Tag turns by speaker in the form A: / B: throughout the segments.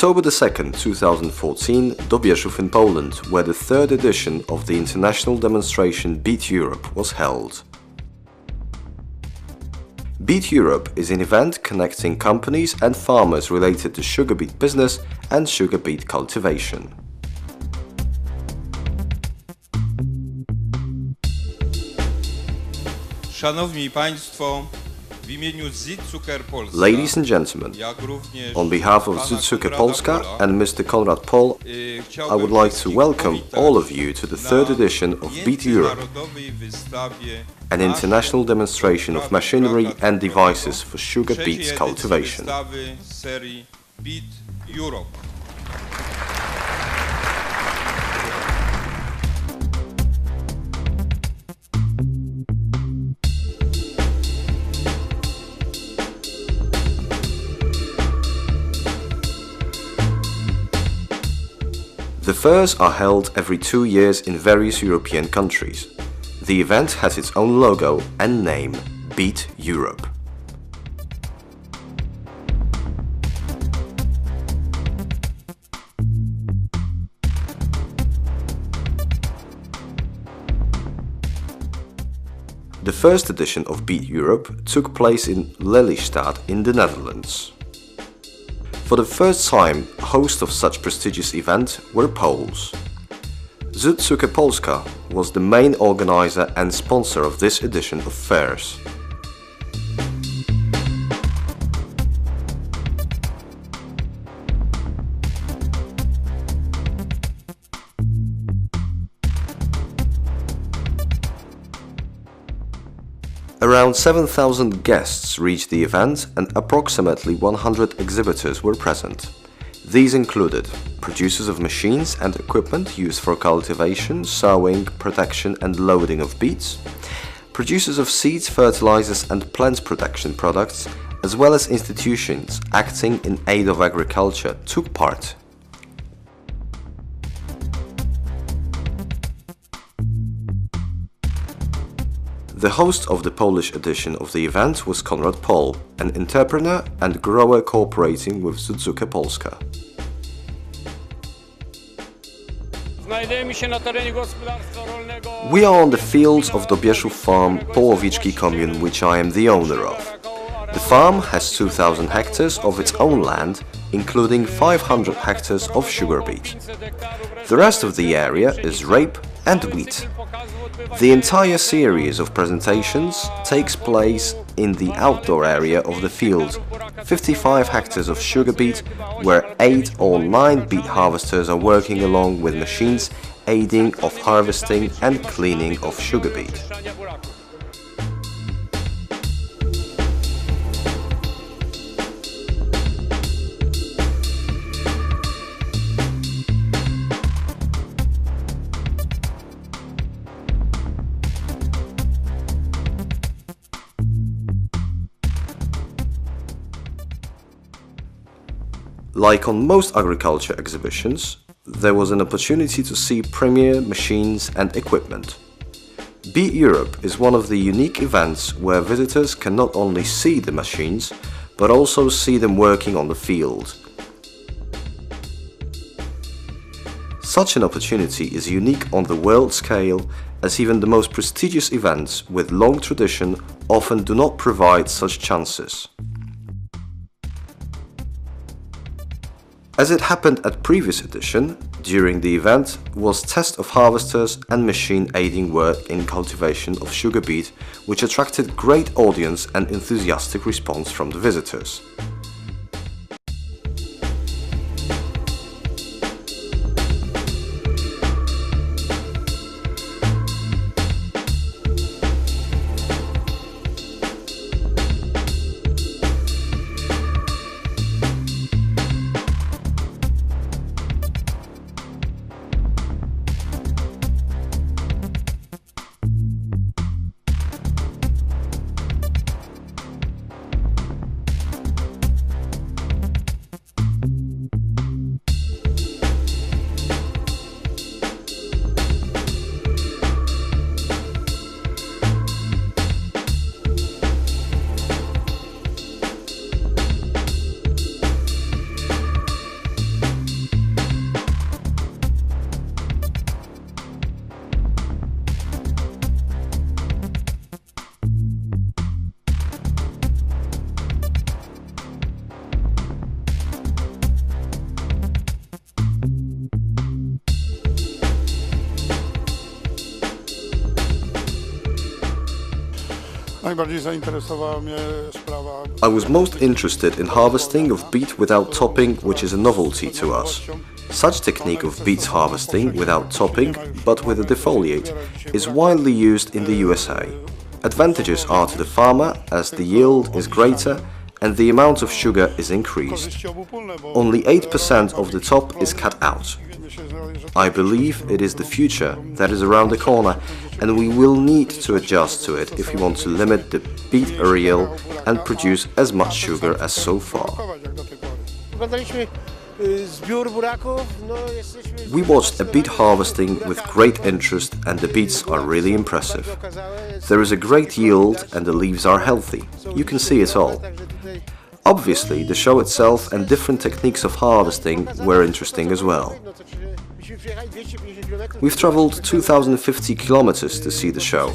A: October 2nd, 2014, Dobieszów in Poland, where the third edition of the international demonstration Beet Europe was held. Beet Europe is an event connecting companies and farmers related to sugar beet business and sugar beet cultivation.
B: Szanowni Państwo, w imieniu Suedzucker Polska,
A: Ladies and gentlemen, on behalf of Suedzucker Polska and Mr. Konrad Pol, I would like to welcome all of you to the third edition of Beet Europe, an international demonstration of machinery and devices for sugar beets cultivation.
B: Beet Europe.
A: The fairs are held every 2 years in various European countries. The event has its own logo and name, Beet Europe. The first edition of Beet Europe took place in Lelystad in the Netherlands. For the first time, hosts of such prestigious event were Poles. Suedzucker Polska was the main organizer and sponsor of this edition of fairs. Around 7,000 guests reached the event and approximately 100 exhibitors were present. These included producers of machines and equipment used for cultivation, sowing, protection and loading of beets, producers of seeds, fertilizers and plant protection products, as well as institutions acting in aid of agriculture took part. The host of the Polish edition of the event was Konrad Pol, an entrepreneur and grower cooperating with Suedzucker Polska. We are on the fields of Dobieszów farm, Połowiczki commune, which I am the owner of. The farm has 2,000 hectares of its own land, including 500 hectares of sugar beet. The rest of the area is rape and wheat. The entire series of presentations takes place in the outdoor area of the field, 55 hectares of sugar beet, where 8 or 9 beet harvesters are working along with machines aiding of harvesting and cleaning of sugar beet. Like on most agriculture exhibitions, there was an opportunity to see premier machines and equipment. Beet Europe is one of the unique events where visitors can not only see the machines, but also see them working on the field. Such an opportunity is unique on the world scale, as even the most prestigious events with long tradition often do not provide such chances. As it happened at previous edition, during the event was test of harvesters and machine aiding work in cultivation of sugar beet, which attracted great audience and enthusiastic response from the visitors.
C: Najbardziej zainteresowała mnie sprawa.
A: I was most interested in harvesting of beet without topping, which is a novelty to us. Such technique of beets harvesting without topping, but with a defoliate, is widely used in the USA. Advantages are to the farmer as the yield is greater and the amount of sugar is increased. Only 8% of the top is cut out. I believe it is the future that is around the corner, and we will need to adjust to it if we want to limit the beet areal and produce as much sugar as so far. We watched a beet harvesting with great interest, and the beets are really impressive. There is a great yield and the leaves are healthy. You can see it all. Obviously, the show itself and different techniques of harvesting were interesting as well. We've traveled 2,050 kilometers to see the show.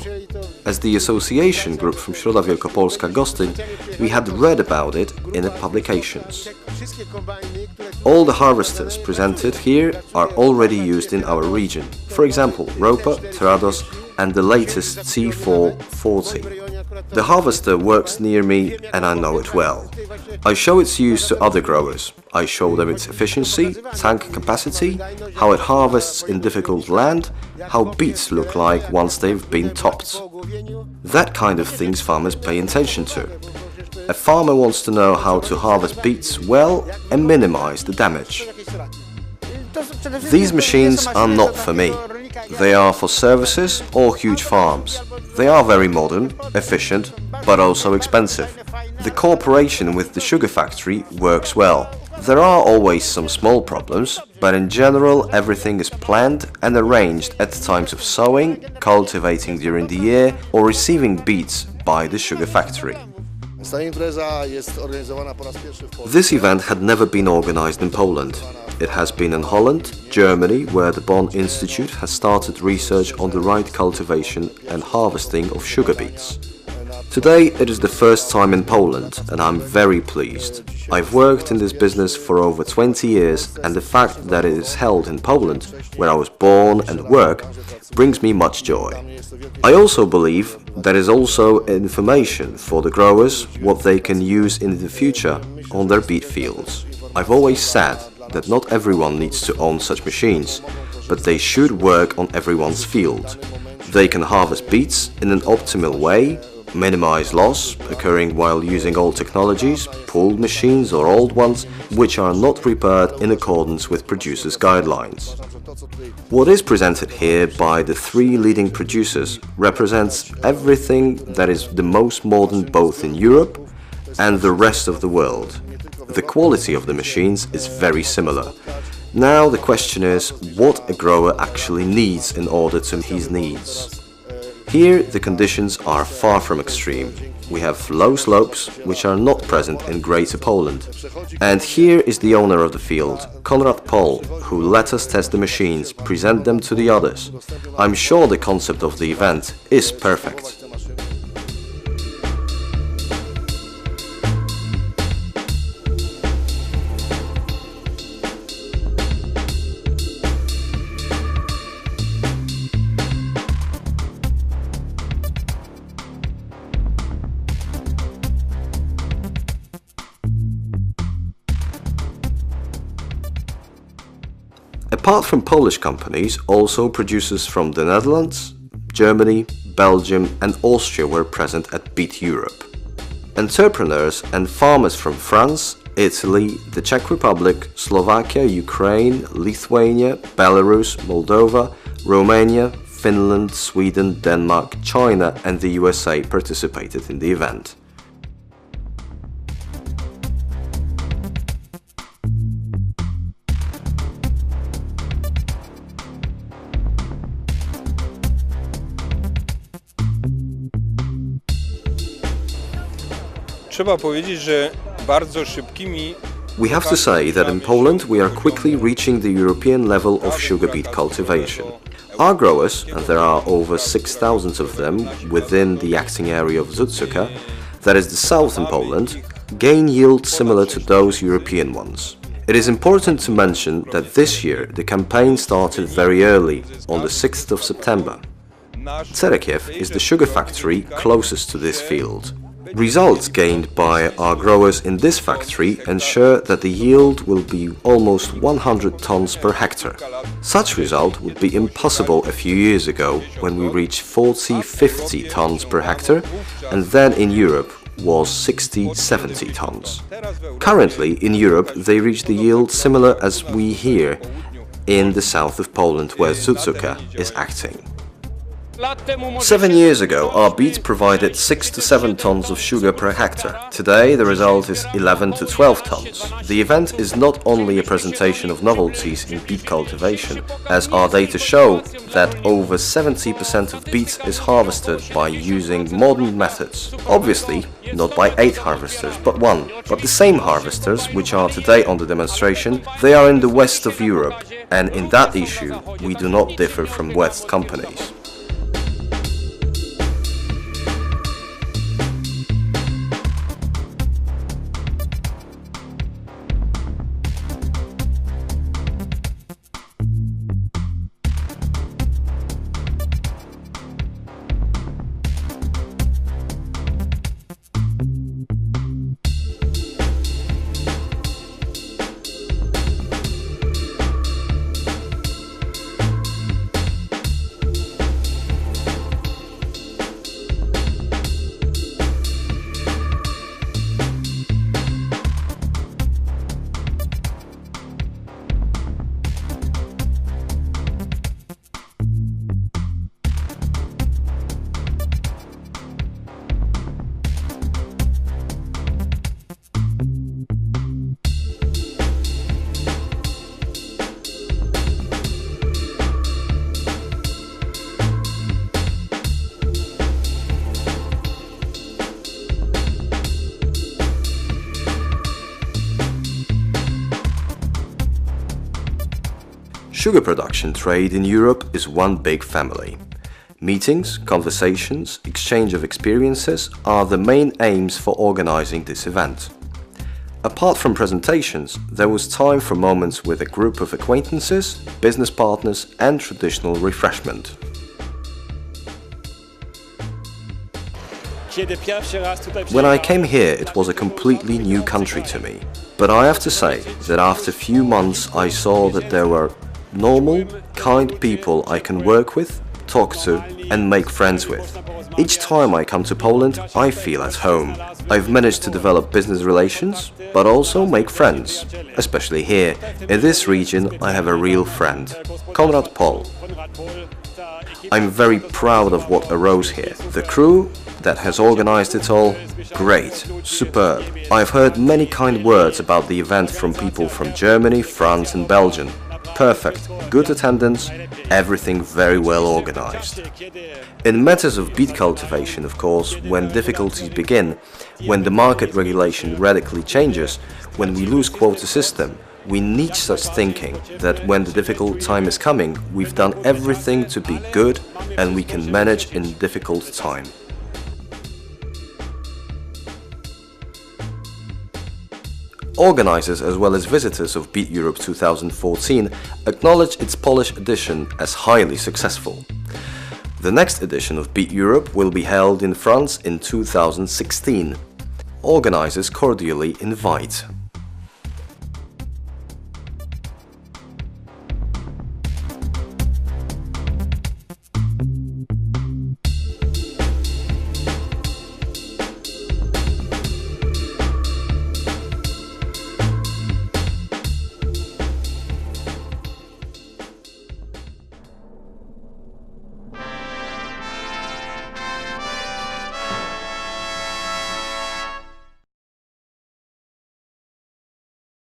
A: As the association group from Środa Wielkopolska Gostyń, we had read about it in the publications. All the harvesters presented here are already used in our region. For example, Ropa, Trados and the latest C440. The harvester works near me and I know it well. I show its use to other growers. I show them its efficiency, tank capacity, how it harvests in difficult land, how beets look like once they've been topped. That kind of things farmers pay attention to. A farmer wants to know how to harvest beets well and minimize the damage. These machines are not for me. They are for services or huge farms. They are very modern, efficient, but also expensive. The cooperation with the sugar factory works well. There are always some small problems, but in general everything is planned and arranged at the times of sowing, cultivating during the year, or receiving beets by the sugar factory. This event had never been organized in Poland. It has been in Holland, Germany, where the Bonn Institute has started research on the right cultivation and harvesting of sugar beets. Today it is the first time in Poland and I'm very pleased. I've worked in this business for over 20 years and the fact that it is held in Poland, where I was born and work, brings me much joy. I also believe that is also information for the growers what they can use in the future on their beet fields. I've always said that not everyone needs to own such machines, but they should work on everyone's field. They can harvest beets in an optimal way, minimize loss occurring while using old technologies, pooled machines or old ones, which are not repaired in accordance with producers' guidelines. What is presented here by the three leading producers represents everything that is the most modern both in Europe and the rest of the world. The quality of the machines is very similar. Now the question is what a grower actually needs in order to meet his needs. Here the conditions are far from extreme. We have low slopes, which are not present in Greater Poland. And here is the owner of the field, Konrad Pol, who let us test the machines, present them to the others. I'm sure the concept of the event is perfect. Apart from Polish companies, also producers from the Netherlands, Germany, Belgium and Austria were present at Beet Europe. Entrepreneurs and farmers from France, Italy, the Czech Republic, Slovakia, Ukraine, Lithuania, Belarus, Moldova, Romania, Finland, Sweden, Denmark, China and the USA participated in the event.
B: Trzeba powiedzieć, że bardzo szybkimi.
A: We have to say that in Poland we are quickly reaching the European level of sugar beet cultivation. Our growers, and there are over 6,000 of them within the acting area of Suedzucker, that is the south in Poland, gain yield similar to those European ones. It is important to mention that this year the campaign started very early, on the 6th of September. Cerekiev is the sugar factory closest to this field. Results gained by our growers in this factory ensure that the yield will be almost 100 tons per hectare. Such result would be impossible a few years ago when we reached 40-50 tons per hectare, and then in Europe was 60-70 tons. Currently in Europe they reach the yield similar as we here in the south of Poland, where Suedzucker is acting. 7 years ago, our beets provided 6 to 7 tons of sugar per hectare. Today, the result is 11 to 12 tons. The event is not only a presentation of novelties in beet cultivation, as our data show that over 70% of beets is harvested by using modern methods. Obviously, not by 8 harvesters, but 1. But the same harvesters, which are today on the demonstration, they are in the west of Europe, and in that issue, we do not differ from West companies. Sugar production trade in Europe is one big family. Meetings, conversations, exchange of experiences are the main aims for organizing this event. Apart from presentations, there was time for moments with a group of acquaintances, business partners and traditional refreshment. When I came here, it was a completely new country to me. But I have to say that after a few months I saw that there were normal, kind people I can work with, talk to and make friends with. Each time I come to Poland, I feel at home. I've managed to develop business relations, but also make friends. Especially here, in this region, I have a real friend, Konrad Pol. I'm very proud of what arose here. The crew that has organized it all, great, superb. I've heard many kind words about the event from people from Germany, France and Belgium. Perfect, good attendance, everything very well organized. In matters of beet cultivation, of course, when difficulties begin, when the market regulation radically changes, when we lose quota system, we need such thinking that when the difficult time is coming, we've done everything to be good and we can manage in difficult time. Organizers as well as visitors of Beet Europe 2014 acknowledge its Polish edition as highly successful. The next edition of Beet Europe will be held in France in 2016. Organizers cordially invite.